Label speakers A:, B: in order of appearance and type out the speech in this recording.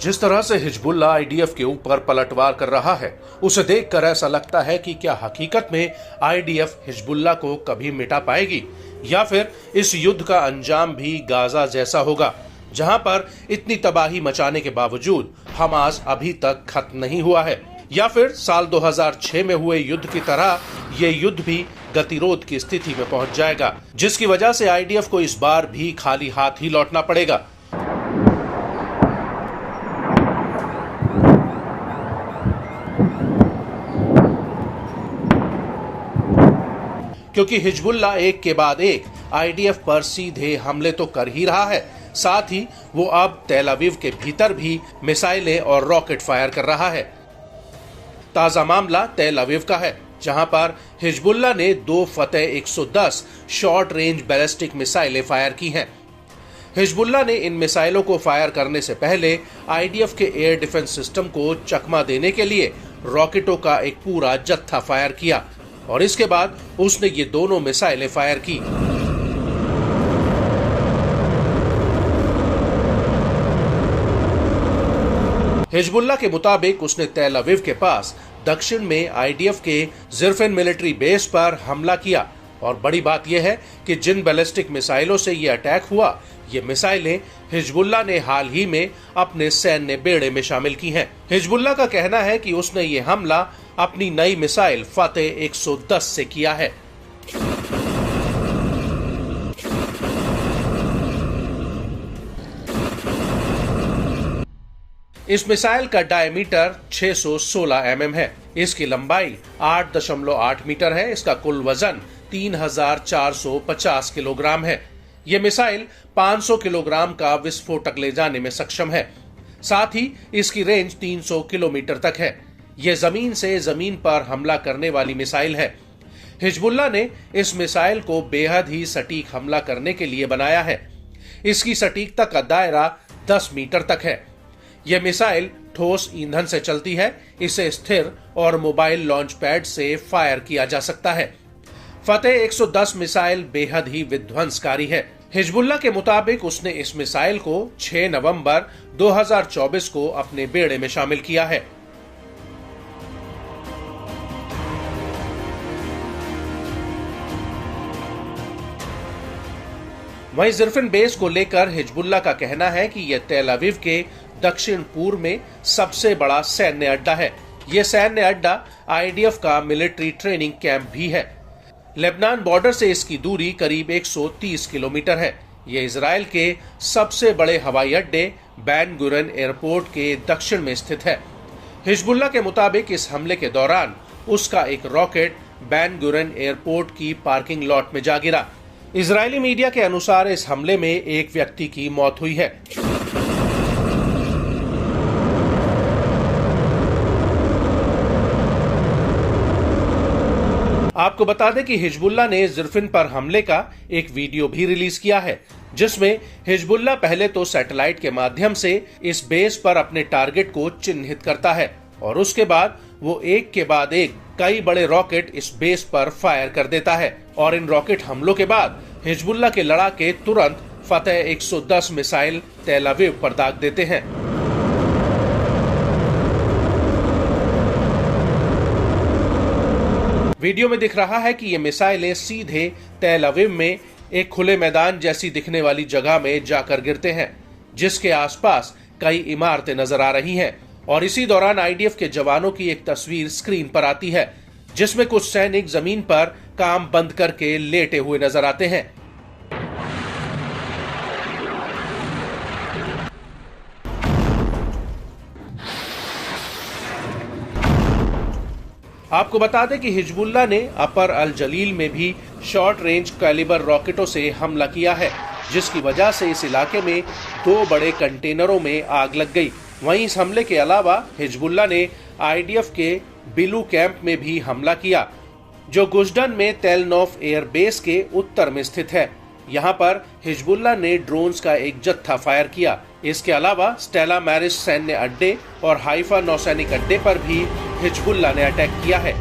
A: जिस तरह से हिजबुल्लाह आईडीएफ के ऊपर पलटवार कर रहा है, उसे देखकर ऐसा लगता है कि क्या हकीकत में आईडीएफ हिजबुल्लाह को कभी मिटा पाएगी, या फिर इस युद्ध का अंजाम भी गाजा जैसा होगा, जहां पर इतनी तबाही मचाने के बावजूद हमास अभी तक खत्म नहीं हुआ है, या फिर साल 2006 में हुए युद्ध की तरह ये युद्ध भी गतिरोध की स्थिति में पहुंच जाएगा, जिसकी वजह से आईडीएफ को इस बार भी खाली हाथ ही लौटना पड़ेगा। क्योंकि हिजबुल्लाह एक के बाद एक आईडीएफ पर सीधे हमले तो कर ही रहा है, साथ ही वो अब तेल अवीव के भीतर भी मिसाइलें और रॉकेट फायर कर रहा है। ताजा मामला तेल अवीव का है, जहां पर हिजबुल्लाह ने 2 फतेह 110 शॉर्ट रेंज बैलिस्टिक मिसाइलें फायर की हैं। हिजबुल्लाह ने इन मिसाइलों को फायर करने से पहले आईडीएफ के एयर डिफेंस सिस्टम को चकमा देने के लिए रॉकेटों का एक पूरा जत्था फायर किया और इसके बाद उसने ये दोनों मिसाइलें फायर की। हिजबुल्लाह के मुताबिक उसने तेल अवीव के पास दक्षिण में आईडीएफ के जिरफिन मिलिट्री बेस पर हमला किया और बड़ी बात यह है कि जिन बैलिस्टिक मिसाइलों से ये अटैक हुआ, ये मिसाइलें हिजबुल्लाह ने हाल ही में अपने सैन्य बेड़े में शामिल की हैं। हिजबुल्लाह का कहना है कि उसने ये हमला अपनी नई मिसाइल फतेह 110 से किया है। इस मिसाइल का डायमीटर 616 mm है। इसकी लंबाई 8.8 मीटर है। इसका कुल वजन 3450 किलोग्राम है। यह मिसाइल 500 किलोग्राम का विस्फोटक ले जाने में सक्षम है। साथ ही इसकी रेंज 300 किलोमीटर तक है। यह जमीन से जमीन पर हमला करने वाली मिसाइल है। हिजबुल्लाह ने इस मिसाइल को बेहद ही सटीक हमला करने के लिए बनाया है। इसकी सटीकता का दायरा 10 मीटर तक है। यह मिसाइल ठोस ईंधन से चलती है। इसे स्थिर और मोबाइल लॉन्च पैड से फायर किया जा सकता है। फतेह 110 मिसाइल बेहद ही विध्वंसकारी है। हिजबुल्लाह के मुताबिक उसने इस मिसाइल को 6 नवंबर 2024 को अपने बेड़े में शामिल किया है। वहीं जिरफिन बेस को लेकर हिजबुल्लाह का कहना है कि यह तेल अवीव के दक्षिण पूर्व में सबसे बड़ा सैन्य अड्डा है। यह सैन्य अड्डा आईडीएफ का मिलिट्री ट्रेनिंग कैंप भी है। लेबनान बॉर्डर से इसकी दूरी करीब 130 किलोमीटर है। यह इजराइल के सबसे बड़े हवाई अड्डे बेन गुरियन एयरपोर्ट के दक्षिण में स्थित है। हिजबुल्लाह के मुताबिक इस हमले के दौरान उसका एक रॉकेट बेन गुरियन एयरपोर्ट की पार्किंग लॉट में जा गिरा। इजरायली मीडिया के अनुसार इस हमले में एक व्यक्ति की मौत हुई है। आपको बता दें कि हिजबुल्लाह ने जिरफिन पर हमले का एक वीडियो भी रिलीज किया है, जिसमें हिजबुल्लाह पहले तो सैटेलाइट के माध्यम से इस बेस पर अपने टारगेट को चिन्हित करता है और उसके बाद वो एक के बाद एक कई बड़े रॉकेट इस बेस पर फायर कर देता है और इन रॉकेट हमलों के बाद हिजबुल्लाह के लड़ाके तुरंत फतेह 110 मिसाइल तेल अवीव पर दाग देते हैं। वीडियो में दिख रहा है कि ये मिसाइलें सीधे तेल अवीव में एक खुले मैदान जैसी दिखने वाली जगह में जाकर गिरते हैं, जिसके आसपास कई इमारतें नजर आ रही हैं और इसी दौरान आईडीएफ के जवानों की एक तस्वीर स्क्रीन पर आती है, जिसमें कुछ सैनिक जमीन पर काम बंद करके लेटे हुए नजर आते हैं। आपको बता दें कि हिजबुल्लाह ने अपर अल जलील में भी शॉर्ट रेंज कैलिबर रॉकेटों से हमला किया है, जिसकी वजह से इस इलाके में 2 बड़े कंटेनरों में आग लग गई। वहीं इस हमले के अलावा हिजबुल्लाह ने आईडीएफ के बिलू कैंप में भी हमला किया, जो गुजडन में तेल नौफ एयर बेस के उत्तर में स्थित है। यहाँ पर हिजबुल्लाह ने ड्रोन्स का एक जत्था फायर किया। इसके अलावा स्टेला मैरिस सैन्य अड्डे और हाइफा नौसैनिक अड्डे पर भी हिजबुल्लाह ने अटैक किया है।